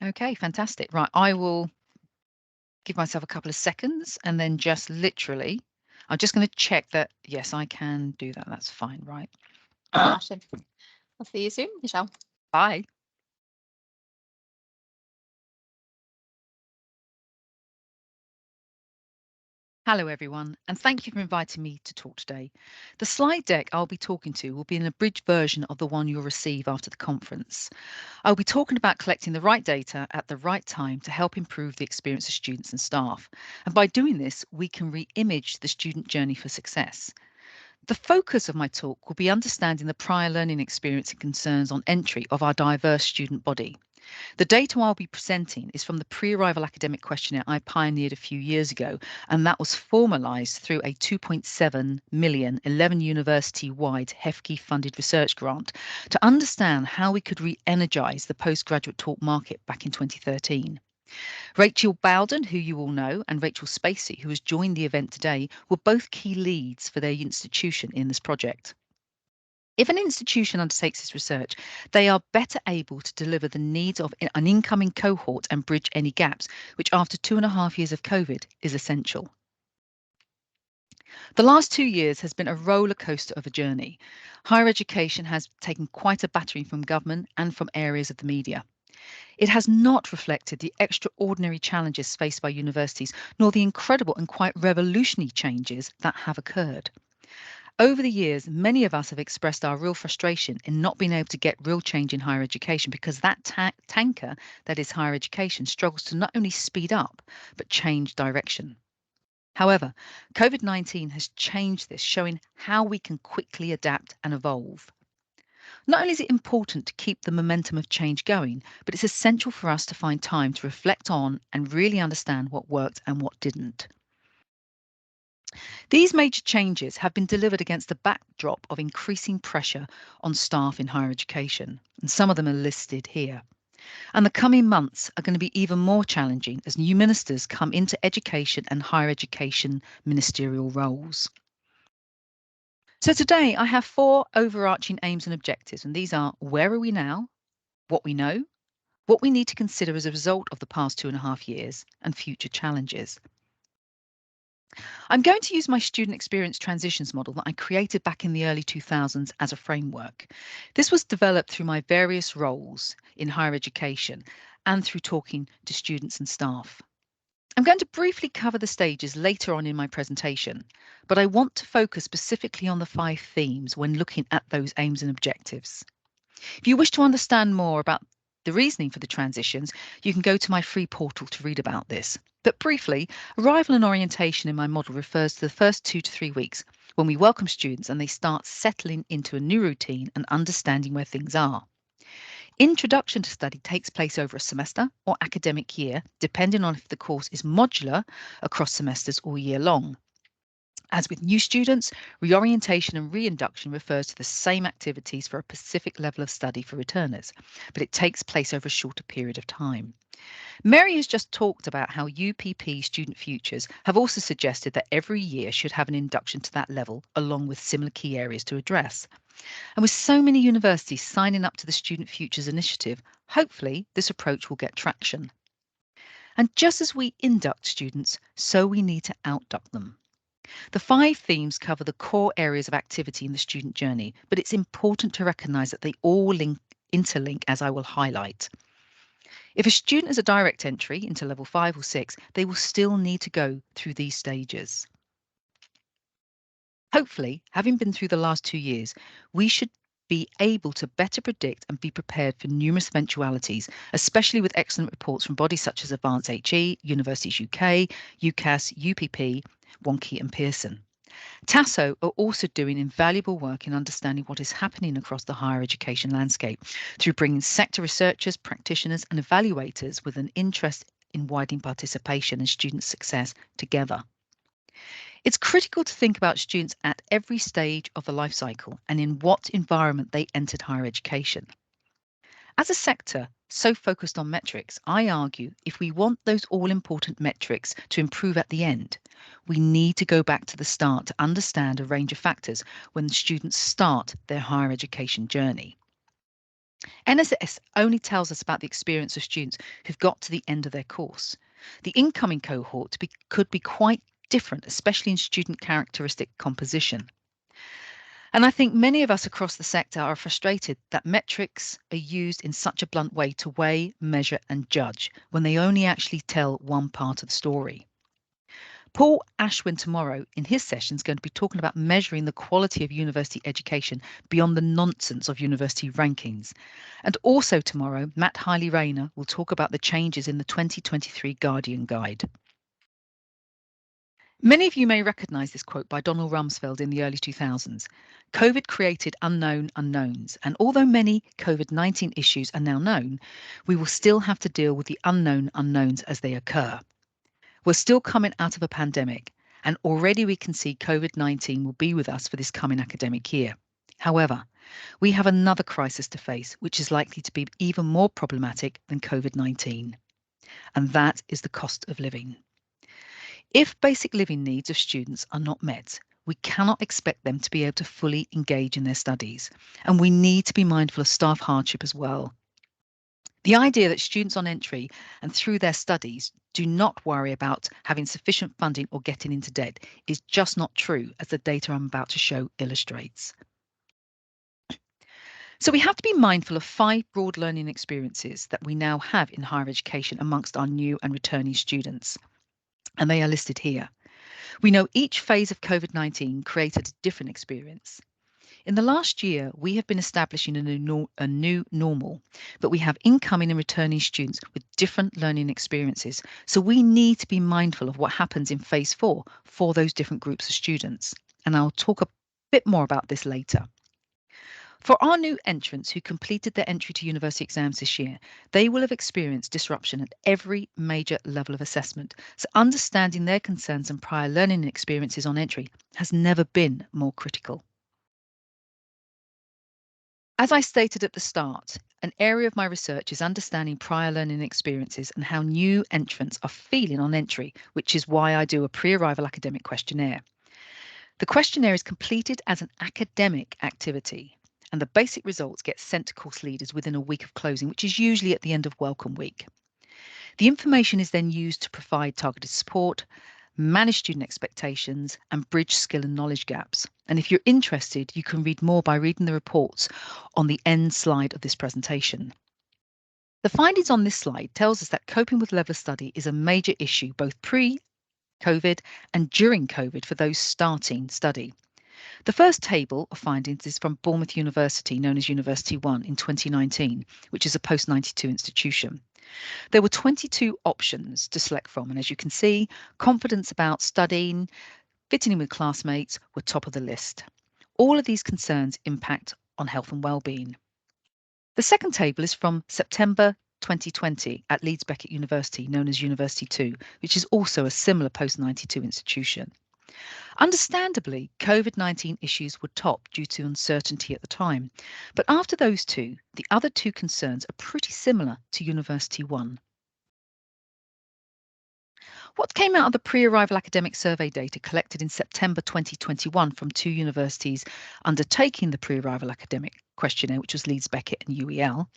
Okay, fantastic. Right, I will give myself a couple of seconds and then just literally, I'm just going to check that, yes, I can do that. That's fine, right? Smashing. I'll see you soon, Michelle. Bye. Hello, everyone, and thank you for inviting me to talk today. The slide deck I'll be talking to will be an abridged version of the one you'll receive after the conference. I'll be talking about collecting the right data at the right time to help improve the experience of students and staff. And by doing this, we can re-image the student journey for success. The focus of my talk will be understanding the prior learning experience and concerns on entry of our diverse student body. The data I'll be presenting is from the pre-arrival academic questionnaire I pioneered a few years ago, and that was formalised through a 2.7 million 11 university-wide HEFKE funded research grant to understand how we could re-energise the postgraduate talk market back in 2013. Rachel Bowden, who you all know, and Rachel Spacey, who has joined the event today, were both key leads for their institution in this project. If an institution undertakes this research, they are better able to deliver the needs of an incoming cohort and bridge any gaps, which after 2.5 years of COVID is essential. The last 2 years has been a roller coaster of a journey. Higher education has taken quite a battering from government and from areas of the media. It has not reflected the extraordinary challenges faced by universities, nor the incredible and quite revolutionary changes that have occurred. Over the years, many of us have expressed our real frustration in not being able to get real change in higher education because that tanker that is higher education struggles to not only speed up, but change direction. However, COVID-19 has changed this, showing how we can quickly adapt and evolve. Not only is it important to keep the momentum of change going, but it's essential for us to find time to reflect on and really understand what worked and what didn't. These major changes have been delivered against the backdrop of increasing pressure on staff in higher education, and some of them are listed here. And the coming months are going to be even more challenging as new ministers come into education and higher education ministerial roles. So today I have 4 overarching aims and objectives, and these are: where are we now, what we know, what we need to consider as a result of the past 2.5 years, and future challenges. I'm going to use my student experience transitions model that I created back in the early 2000s as a framework. This was developed through my various roles in higher education and through talking to students and staff. I'm going to briefly cover the stages later on in my presentation, but I want to focus specifically on the 5 themes when looking at those aims and objectives. If you wish to understand more about the reasoning for the transitions, you can go to my free portal to read about this. But briefly, arrival and orientation in my model refers to the first 2 to 3 weeks when we welcome students and they start settling into a new routine and understanding where things are. Introduction to study takes place over a semester or academic year, depending on if the course is modular across semesters or year long. As with new students, reorientation and reinduction refers to the same activities for a specific level of study for returners, but it takes place over a shorter period of time. Mary has just talked about how UPP Student Futures have also suggested that every year should have an induction to that level, along with similar key areas to address. And with so many universities signing up to the Student Futures initiative, hopefully this approach will get traction. And just as we induct students, so we need to outduct them. The 5 themes cover the core areas of activity in the student journey, but it's important to recognise that they all interlink, as I will highlight. If a student is a direct entry into level 5 or 6, they will still need to go through these stages. Hopefully, having been through the last 2 years, we should be able to better predict and be prepared for numerous eventualities, especially with excellent reports from bodies such as Advance HE, Universities UK, UCAS, UPP, Wonky and Pearson. TASO are also doing invaluable work in understanding what is happening across the higher education landscape through bringing sector researchers, practitioners and evaluators with an interest in widening participation and student success together. It's critical to think about students at every stage of the life cycle and in what environment they entered higher education. As a sector so focused on metrics, I argue if we want those all-important metrics to improve at the end, we need to go back to the start to understand a range of factors when students start their higher education journey. NSS only tells us about the experience of students who've got to the end of their course. The incoming cohort could be quite different, especially in student characteristic composition. And I think many of us across the sector are frustrated that metrics are used in such a blunt way to weigh, measure, and judge when they only actually tell one part of the story. Paul Ashwin tomorrow in his session is going to be talking about measuring the quality of university education beyond the nonsense of university rankings. And also tomorrow, Matt Hiley-Rayner will talk about the changes in the 2023 Guardian Guide. Many of you may recognise this quote by Donald Rumsfeld in the early 2000s. COVID created unknown unknowns, and although many COVID-19 issues are now known, we will still have to deal with the unknown unknowns as they occur. We're still coming out of a pandemic, and already we can see COVID-19 will be with us for this coming academic year. However, we have another crisis to face, which is likely to be even more problematic than COVID-19, and that is the cost of living. If basic living needs of students are not met, we cannot expect them to be able to fully engage in their studies, and we need to be mindful of staff hardship as well. The idea that students on entry and through their studies do not worry about having sufficient funding or getting into debt is just not true, as the data I'm about to show illustrates. So we have to be mindful of 5 broad learning experiences that we now have in higher education amongst our new and returning students, and they are listed here. We know each phase of COVID-19 created a different experience. In the last year, we have been establishing a new normal, but we have incoming and returning students with different learning experiences. So we need to be mindful of what happens in phase 4 for those different groups of students. And I'll talk a bit more about this later. For our new entrants who completed their entry to university exams this year, they will have experienced disruption at every major level of assessment. So understanding their concerns and prior learning experiences on entry has never been more critical. As I stated at the start, an area of my research is understanding prior learning experiences and how new entrants are feeling on entry, which is why I do a pre-arrival academic questionnaire. The questionnaire is completed as an academic activity, and the basic results get sent to course leaders within a week of closing, which is usually at the end of Welcome Week. The information is then used to provide targeted support, manage student expectations, and bridge skill and knowledge gaps. And if you're interested, you can read more by reading the reports on the end slide of this presentation. The findings on this slide tells us that coping with level of study is a major issue both pre-COVID and during COVID for those starting study. The first table of findings is from Bournemouth University, known as University One, in 2019, which is a post-92 institution. There were 22 options to select from, and as you can see, confidence about studying, fitting in with classmates were top of the list. All of these concerns impact on health and well-being. The second table is from September 2020 at Leeds Beckett University, known as University 2, which is also a similar post-92 institution. Understandably, COVID-19 issues were top due to uncertainty at the time, but after those two, the other two concerns are pretty similar to University 1. What came out of the pre-arrival academic survey data collected in September 2021 from 2 universities undertaking the pre-arrival academic questionnaire, which was Leeds Beckett and UEL,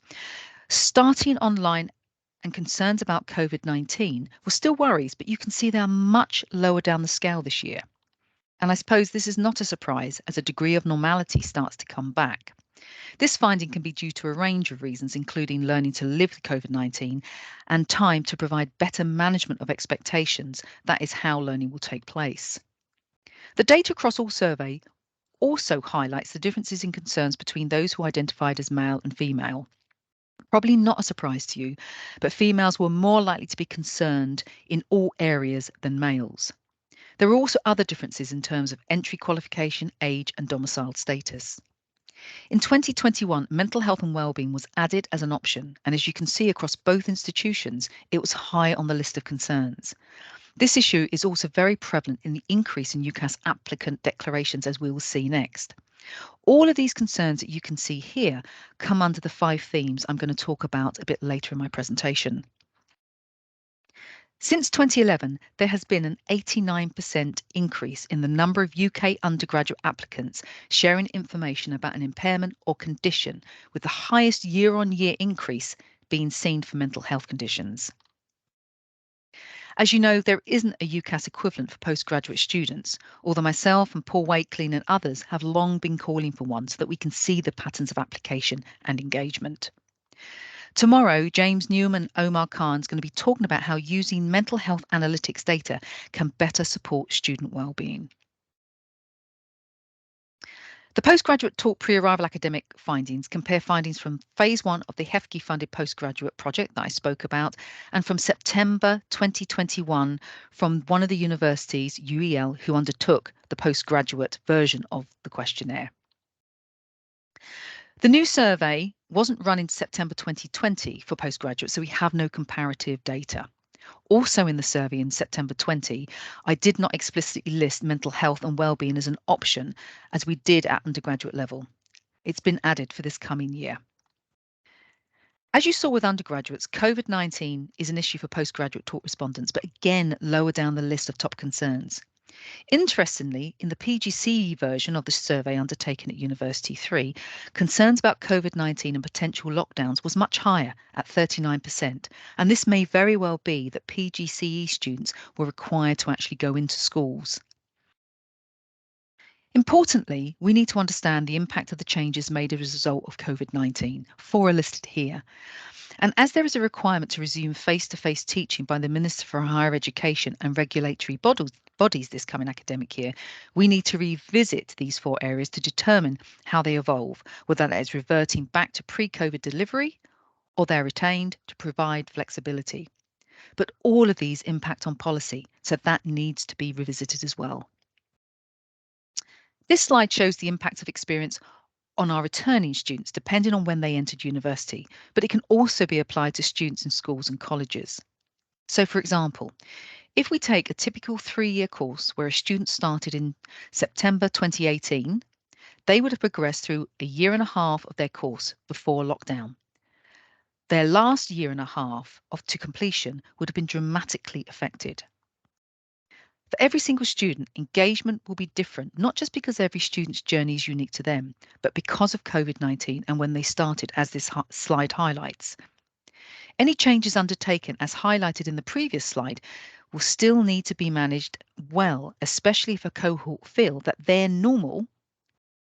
starting online and concerns about COVID-19 were still worries, but you can see they are much lower down the scale this year. And I suppose this is not a surprise as a degree of normality starts to come back. This finding can be due to a range of reasons, including learning to live with COVID-19 and time to provide better management of expectations. That is how learning will take place. The data across all survey also highlights the differences in concerns between those who identified as male and female. Probably not a surprise to you, but females were more likely to be concerned in all areas than males. There are also other differences in terms of entry qualification, age, and domiciled status. In 2021, mental health and wellbeing was added as an option, and as you can see across both institutions, it was high on the list of concerns. This issue is also very prevalent in the increase in UCAS applicant declarations, as we will see next. All of these concerns that you can see here come under the 5 themes I'm going to talk about a bit later in my presentation. Since 2011, there has been an 89% increase in the number of UK undergraduate applicants sharing information about an impairment or condition, with the highest year-on-year increase being seen for mental health conditions. As you know, there isn't a UCAS equivalent for postgraduate students, although myself and Paul Wakelin and others have long been calling for one so that we can see the patterns of application and engagement. Tomorrow, James Newman and Omar Khan is going to be talking about how using mental health analytics data can better support student wellbeing. The postgraduate talk pre-arrival academic findings compare findings from phase 1 of the HEFGE funded postgraduate project that I spoke about and from September 2021 from one of the universities, UEL, who undertook the postgraduate version of the questionnaire. The new survey wasn't run in September 2020 for postgraduates, so we have no comparative data. Also in the survey in September 20, I did not explicitly list mental health and wellbeing as an option as we did at undergraduate level. It's been added for this coming year. As you saw with undergraduates, COVID-19 is an issue for postgraduate talk respondents, but again, lower down the list of top concerns. Interestingly, in the PGCE version of the survey undertaken at University 3, concerns about COVID-19 and potential lockdowns was much higher at 39%, and this may very well be that PGCE students were required to actually go into schools. Importantly, we need to understand the impact of the changes made as a result of COVID-19. Four are listed here. And as there is a requirement to resume face-to-face teaching by the Minister for Higher Education and regulatory bodies this coming academic year, we need to revisit these four areas to determine how they evolve, whether that is reverting back to pre-COVID delivery or they're retained to provide flexibility. But all of these impact on policy, so that needs to be revisited as well. This slide shows the impact of experience on our returning students, depending on when they entered university, but it can also be applied to students in schools and colleges. So, for example, if we take a typical 3-year course where a student started in September 2018, they would have progressed through a year and a half of their course before lockdown. Their last year and a half to completion would have been dramatically affected. For every single student, engagement will be different, not just because every student's journey is unique to them, but because of COVID-19 and when they started, as this slide highlights. Any changes undertaken, as highlighted in the previous slide, will still need to be managed well, especially if a cohort feel that their normal,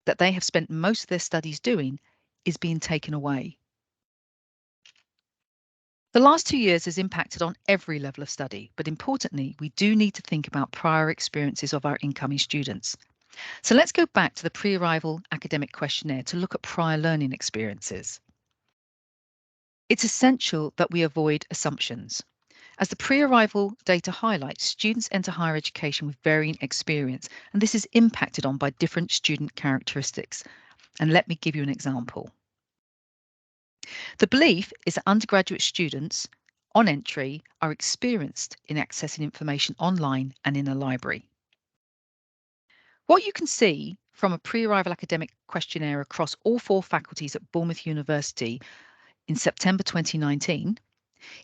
that they have spent most of their studies doing, is being taken away. The last 2 years has impacted on every level of study, but importantly, we do need to think about prior experiences of our incoming students. So let's go back to the pre-arrival academic questionnaire to look at prior learning experiences. It's essential that we avoid assumptions. As the pre-arrival data highlights, students enter higher education with varying experience, and this is impacted on by different student characteristics. And let me give you an example. The belief is that undergraduate students on entry are experienced in accessing information online and in a library. What you can see from a pre-arrival academic questionnaire across all 4 faculties at Bournemouth University in September 2019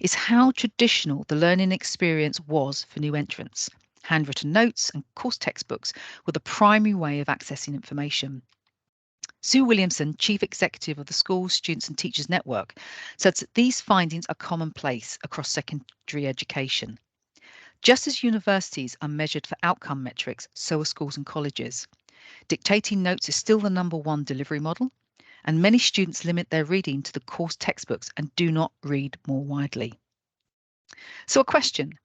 is how traditional the learning experience was for new entrants. Handwritten notes and course textbooks were the primary way of accessing information. Sue Williamson, Chief Executive of the Schools, Students and Teachers Network, said that these findings are commonplace across secondary education. Just as universities are measured for outcome metrics, so are schools and colleges. Dictating notes is still the #1 delivery model, and many students limit their reading to the course textbooks and do not read more widely. So a question,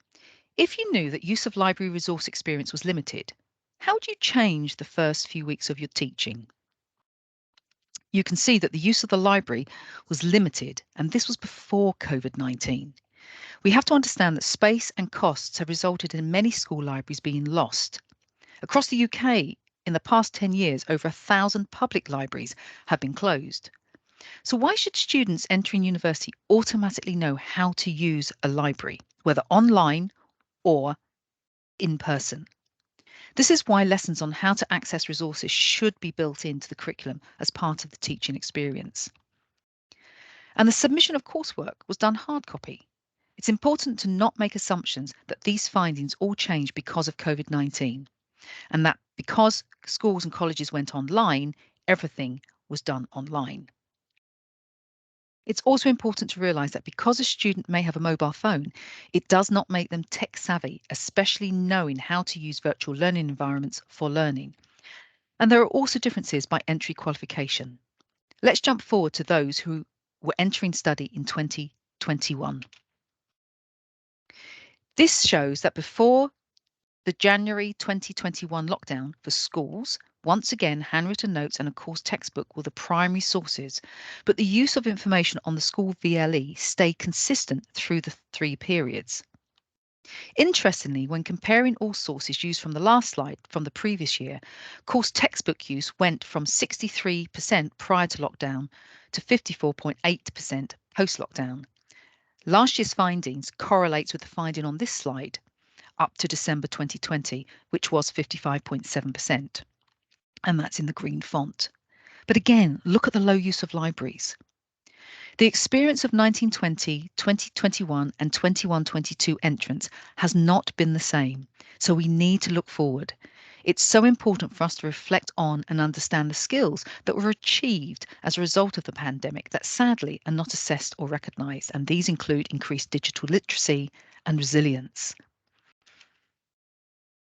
if you knew that use of library resource experience was limited, how would you change the first few weeks of your teaching? You can see that the use of the library was limited, and this was before COVID-19. We have to understand that space and costs have resulted in many school libraries being lost. Across the UK, in the past 10 years, over 1,000 public libraries have been closed. So why should students entering university automatically know how to use a library, whether online or in person? This is why lessons on how to access resources should be built into the curriculum as part of the teaching experience. And the submission of coursework was done hard copy. It's important to not make assumptions that these findings all changed because of COVID-19 and that because schools and colleges went online, everything was done online. It's also important to realise that because a student may have a mobile phone, it does not make them tech savvy, especially knowing how to use virtual learning environments for learning. And there are also differences by entry qualification. Let's jump forward to those who were entering study in 2021. This shows that before the January 2021 lockdown for schools, once again, handwritten notes and a course textbook were the primary sources, but the use of information on the school VLE stayed consistent through the 3 periods. Interestingly, when comparing all sources used from the last slide from the previous year, course textbook use went from 63% prior to lockdown to 54.8% post-lockdown. Last year's findings correlates with the finding on this slide up to December 2020, which was 55.7%. And that's in the green font. But again, look at the low use of libraries. The experience of 1920, 2021 and 21-22 entrants has not been the same, so we need to look forward. It's so important for us to reflect on and understand the skills that were achieved as a result of the pandemic that sadly are not assessed or recognised, and these include increased digital literacy and resilience.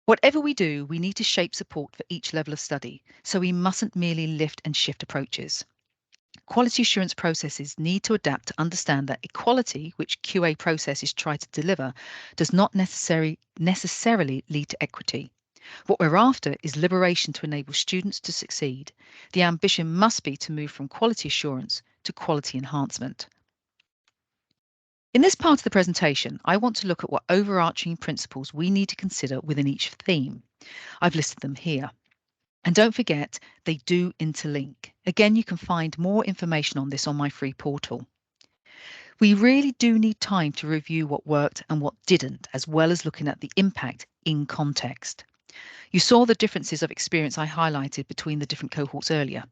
Whatever we do, we need to shape support for each level of study, so we mustn't merely lift and shift approaches. Quality assurance processes need to adapt to understand that equality, which QA processes try to deliver, does not necessarily lead to equity. What we're after is liberation to enable students to succeed. The ambition must be to move from quality assurance to quality enhancement. In this part of the presentation, I want to look at what overarching principles we need to consider within each theme. I've listed them here. And don't forget, they do interlink. Again, you can find more information on this on my free portal. We really do need time to review what worked and what didn't, as well as looking at the impact in context. You saw the differences of experience I highlighted between the different cohorts earlier.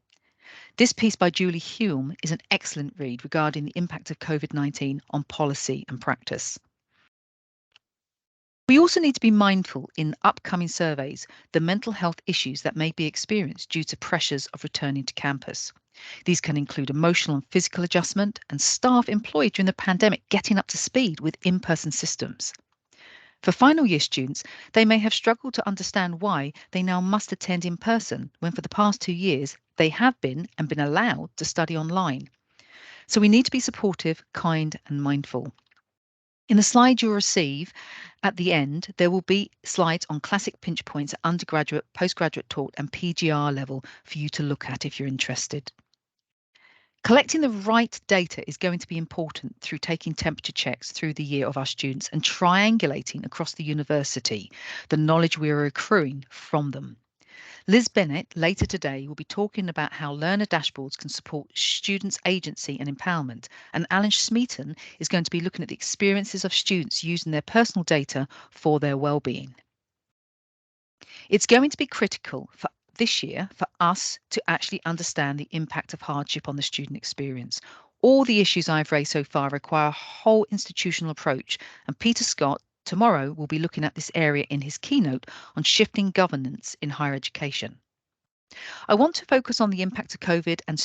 This piece by Julie Hume is an excellent read regarding the impact of COVID-19 on policy and practice. We also need to be mindful in upcoming surveys the mental health issues that may be experienced due to pressures of returning to campus. These can include emotional and physical adjustment and staff employed during the pandemic getting up to speed with in-person systems. For final year students, they may have struggled to understand why they now must attend in person when for the past 2 years they have been and been allowed to study online. So we need to be supportive, kind and mindful. In the slide you'll receive at the end, there will be slides on classic pinch points at undergraduate, postgraduate taught and PGR level for you to look at if you're interested. Collecting the right data is going to be important through taking temperature checks through the year of our students and triangulating across the university the knowledge we are accruing from them. Liz Bennett later today will be talking about how learner dashboards can support students' agency and empowerment, and Alan Smeaton is going to be looking at the experiences of students using their personal data for their well-being. It's going to be critical for this year for us to actually understand the impact of hardship on the student experience. All the issues I've raised so far require a whole institutional approach, and Peter Scott tomorrow will be looking at this area in his keynote on shifting governance in higher education. I want to focus on the impact of COVID and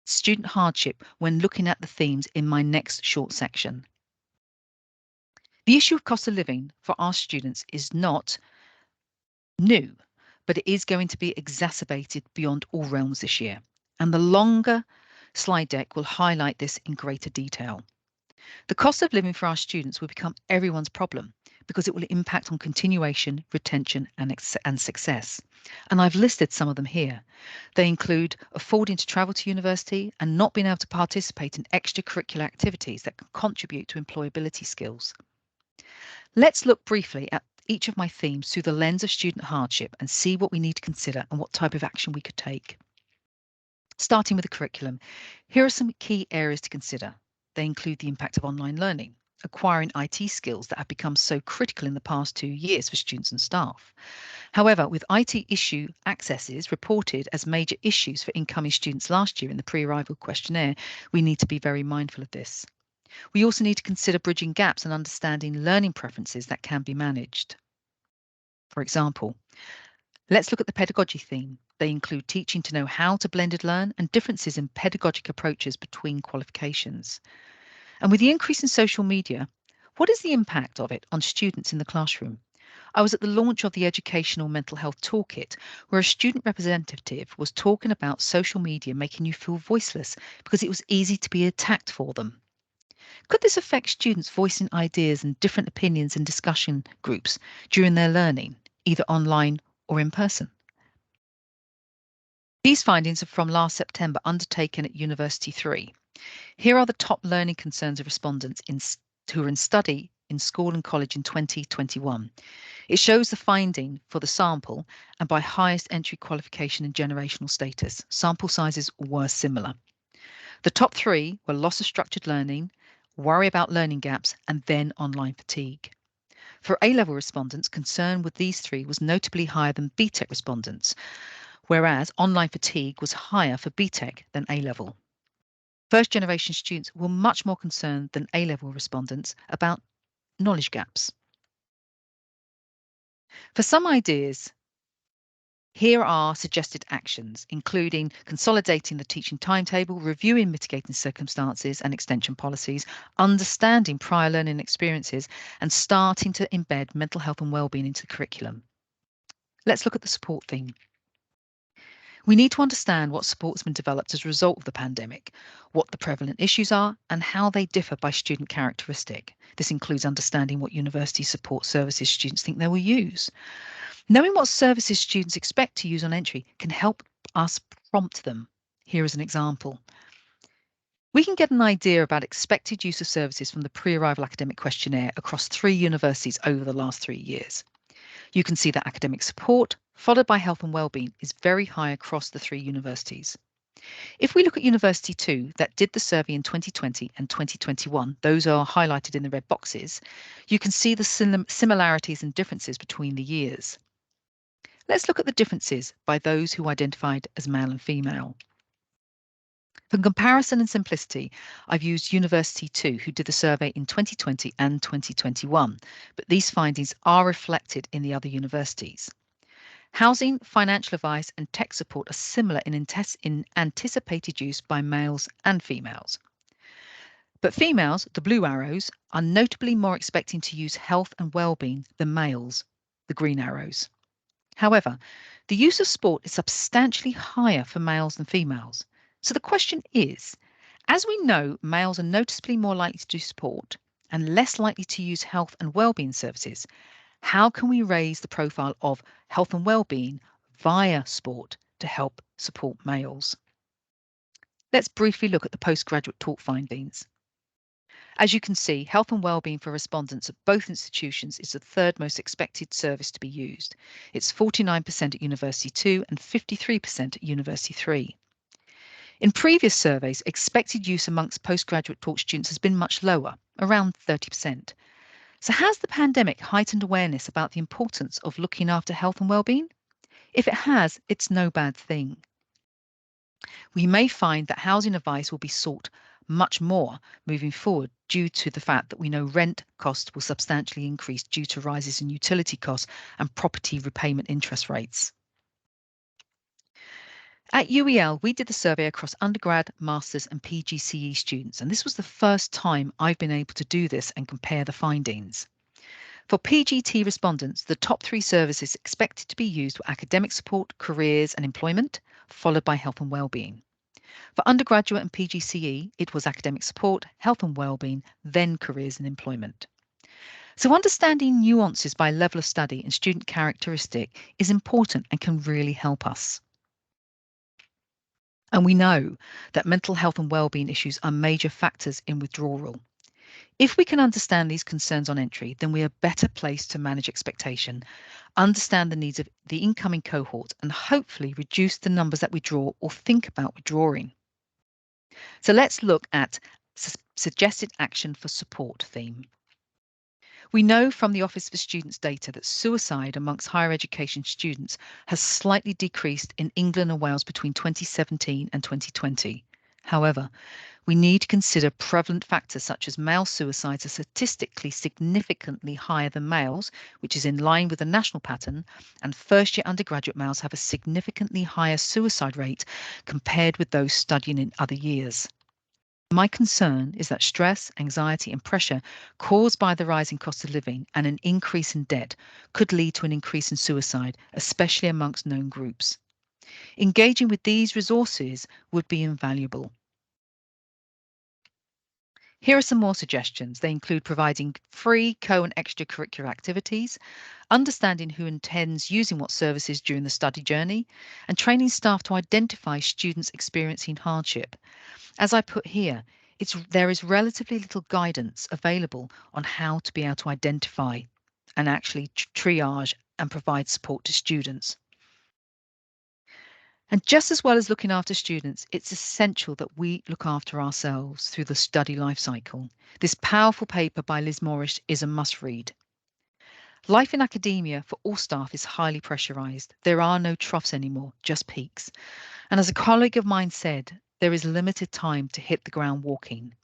student hardship when looking at the themes in my next short section. The issue of cost of living for our students is not new, but it is going to be exacerbated beyond all realms this year. And the longer slide deck will highlight this in greater detail. The cost of living for our students will become everyone's problem because it will impact on continuation, retention and success. And I've listed some of them here. They include affording to travel to university and not being able to participate in extracurricular activities that can contribute to employability skills. Let's look briefly at each of my themes through the lens of student hardship and see what we need to consider and what type of action we could take. Starting with the curriculum, here are some key areas to consider. They include the impact of online learning, acquiring IT skills that have become so critical in the past 2 years for students and staff. However, with IT issue accesses reported as major issues for incoming students last year in the pre-arrival questionnaire, we need to be very mindful of this. We also need to consider bridging gaps and understanding learning preferences that can be managed. For example, let's look at the pedagogy theme. They include teaching to know how to blended learn and differences in pedagogic approaches between qualifications. And with the increase in social media, what is the impact of it on students in the classroom? I was at the launch of the Educational Mental Health Toolkit, where a student representative was talking about social media making you feel voiceless because it was easy to be attacked for them. Could this affect students voicing ideas and different opinions in discussion groups during their learning, either online or in person? These findings are from last September, undertaken at University 3. Here are the top learning concerns of respondents who are in study in school and college in 2021. It shows the finding for the sample and by highest entry qualification and generational status. Sample sizes were similar. The top three were loss of structured learning, worry about learning gaps, and then online fatigue. For A-level respondents, concern with these three was notably higher than BTEC respondents, whereas online fatigue was higher for BTEC than A-level. First generation students were much more concerned than A-level respondents about knowledge gaps. For some ideas, here are suggested actions, including consolidating the teaching timetable, reviewing mitigating circumstances and extension policies, understanding prior learning experiences, and starting to embed mental health and wellbeing into the curriculum. Let's look at the support theme. We need to understand what support has been developed as a result of the pandemic, what the prevalent issues are, and how they differ by student characteristic. This includes understanding what university support services students think they will use. Knowing what services students expect to use on entry can help us prompt them. Here is an example. We can get an idea about expected use of services from the pre-arrival academic questionnaire across 3 universities over the last 3 years. You can see that academic support, followed by health and wellbeing, is very high across the 3 universities. If we look at University 2 that did the survey in 2020 and 2021, those are highlighted in the red boxes, you can see the similarities and differences between the years. Let's look at the differences by those who identified as male and female. For comparison and simplicity, I've used University 2, who did the survey in 2020 and 2021, but these findings are reflected in the other universities. Housing, financial advice, and tech support are similar in anticipated use by males and females. But females, the blue arrows, are notably more expecting to use health and wellbeing than males, the green arrows. However, the use of sport is substantially higher for males than females. So the question is, as we know males are noticeably more likely to do sport and less likely to use health and wellbeing services, how can we raise the profile of health and wellbeing via sport to help support males? Let's briefly look at the postgraduate talk findings. As you can see, health and wellbeing for respondents at both institutions is the third most expected service to be used. It's 49% at University 2 and 53% at University 3. In previous surveys, expected use amongst postgraduate talk students has been much lower, around 30%. So has the pandemic heightened awareness about the importance of looking after health and wellbeing? If it has, it's no bad thing. We may find that housing advice will be sought much more moving forward due to the fact that we know rent costs will substantially increase due to rises in utility costs and property repayment interest rates. At UEL, we did the survey across undergrad, masters and PGCE students, and this was the first time I've been able to do this and compare the findings. For PGT respondents, the top 3 services expected to be used were academic support, careers and employment, followed by health and wellbeing. For undergraduate and PGCE, it was academic support, health and wellbeing, then careers and employment. So understanding nuances by level of study and student characteristic is important and can really help us. And we know that mental health and wellbeing issues are major factors in withdrawal. If we can understand these concerns on entry, then we are better placed to manage expectation, understand the needs of the incoming cohort, and hopefully reduce the numbers that withdraw or think about withdrawing. So let's look at suggested action for support theme. We know from the Office for Students data that suicide amongst higher education students has slightly decreased in England and Wales between 2017 and 2020. However, We need to consider prevalent factors such as male suicides are statistically significantly higher than males, which is in line with the national pattern, and first year undergraduate males have a significantly higher suicide rate compared with those studying in other years. My concern is that stress, anxiety, and pressure caused by the rising cost of living and an increase in debt could lead to an increase in suicide, especially amongst known groups. Engaging with these resources would be invaluable. Here are some more suggestions. They include providing free co and extracurricular activities, understanding who intends using what services during the study journey, and training staff to identify students experiencing hardship. As I put here, there is relatively little guidance available on how to be able to identify and actually triage and provide support to students. And just as well as looking after students, it's essential that we look after ourselves through the study life cycle. This powerful paper by Liz Morris is a must read. Life in academia for all staff is highly pressurised. There are no troughs anymore, just peaks. And as a colleague of mine said, there is limited time to hit the ground walking.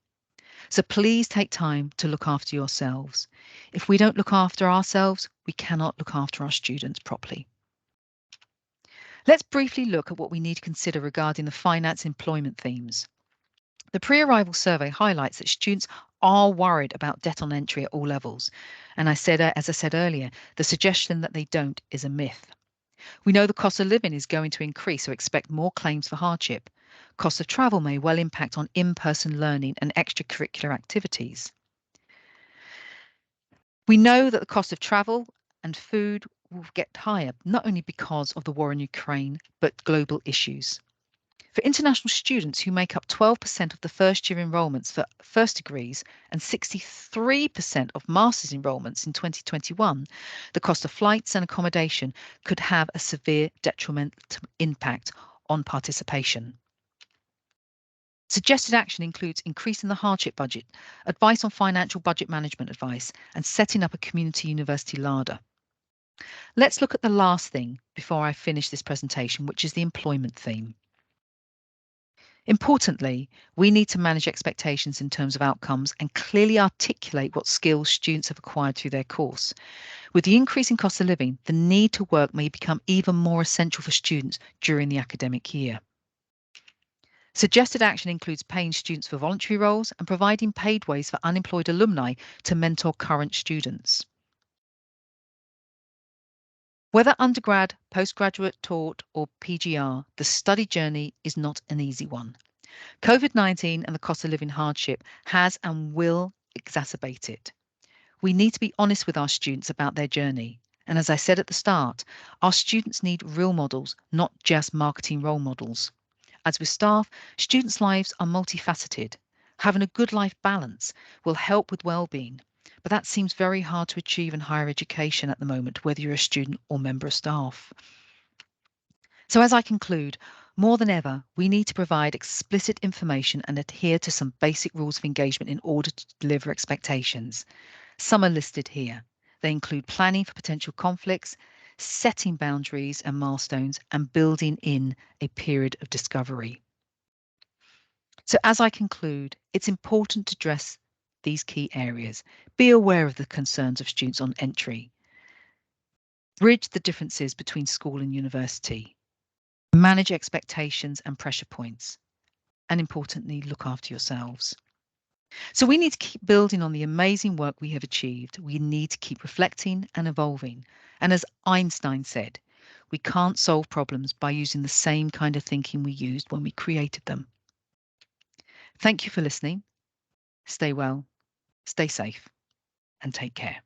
So please take time to look after yourselves. If we don't look after ourselves, we cannot look after our students properly. Let's briefly look at what we need to consider regarding the finance employment themes. The pre-arrival survey highlights that students are worried about debt on entry at all levels. And as I said earlier, the suggestion that they don't is a myth. We know the cost of living is going to increase, so expect more claims for hardship. Cost of travel may well impact on in-person learning and extracurricular activities. We know that the cost of travel and food will get higher, not only because of the war in Ukraine, but global issues. For international students who make up 12% of the first year enrolments for first degrees and 63% of master's enrolments in 2021, the cost of flights and accommodation could have a severe detrimental impact on participation. Suggested action includes increasing the hardship budget, advice on financial budget management advice, and setting up a community university larder. Let's look at the last thing before I finish this presentation, which is the employment theme. Importantly, we need to manage expectations in terms of outcomes and clearly articulate what skills students have acquired through their course. With the increasing cost of living, the need to work may become even more essential for students during the academic year. Suggested action includes paying students for voluntary roles and providing paid ways for unemployed alumni to mentor current students. Whether undergrad, postgraduate taught, or PGR, the study journey is not an easy one. COVID-19 and the cost of living hardship has and will exacerbate it. We need to be honest with our students about their journey. And as I said at the start, our students need real models, not just marketing role models. As with staff, students' lives are multifaceted. Having a good life balance will help with well-being, but that seems very hard to achieve in higher education at the moment, whether you're a student or member of staff. So as I conclude, more than ever, we need to provide explicit information and adhere to some basic rules of engagement in order to deliver expectations. Some are listed here. They include planning for potential conflicts, setting boundaries and milestones, and building in a period of discovery. So as I conclude, it's important to address these key areas. Be aware of the concerns of students on entry. Bridge the differences between school and university. Manage expectations and pressure points. And importantly, look after yourselves. So we need to keep building on the amazing work we have achieved. We need to keep reflecting and evolving. And as Einstein said, we can't solve problems by using the same kind of thinking we used when we created them. Thank you for listening. Stay well, stay safe, and take care.